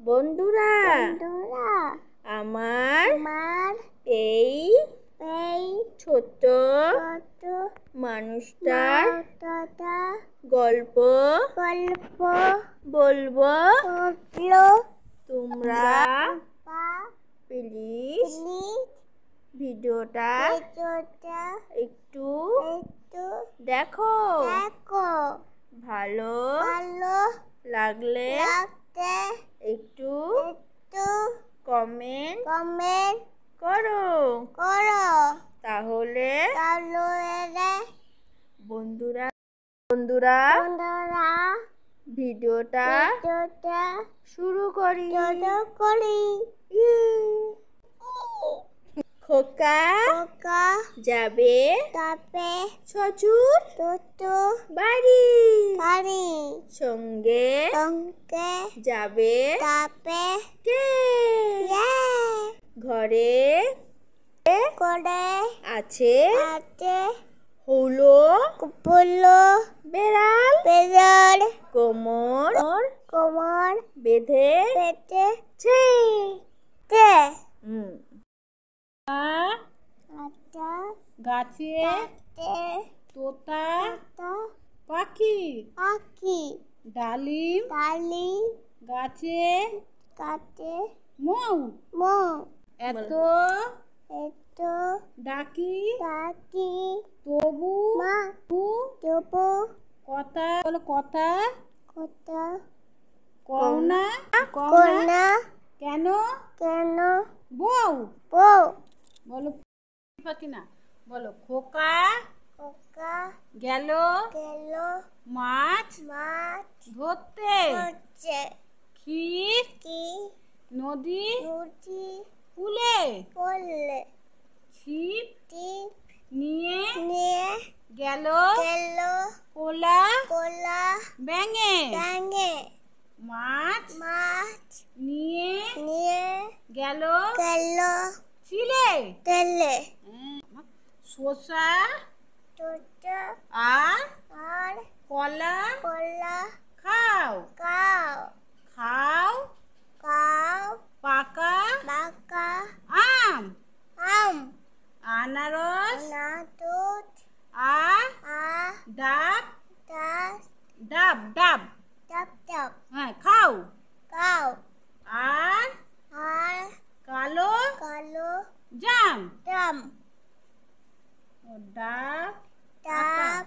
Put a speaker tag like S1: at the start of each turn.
S1: বন্ধুরা আমার এই ছোট্ট মানুষটার গল্প বলবো। তোমরা প্লিজ ভিডিওটা একটু দেখো। ভালো লাগলে একটু কমেন্ট করো। তাহলে বন্ধুরা ভিডিওটা শুরু করি। খোকা যাবে শ্বশুর বাড়ি, সঙ্গে যাবে কে? ঘরে আছে হলো বেড়াল, কোমর বেঁধেছে। গাছে তোতা পাখি, ডালিম গাছে মৌ। এত ডাকি তবু কথা কও না কেন? বউ বলো পাখি না, বলো খোকা গেল মাছ ধরতে। ক্ষীর নদী কূলে, ছিপ নিয়ে গেল কোলা ব্যাঙে। মাছ নিয়ে গেল চিলে। শসা আর কলা খাও পাকা আম, আনারস আর ডাব হ্যাঁ খাও। আর কালো জাম। ডাব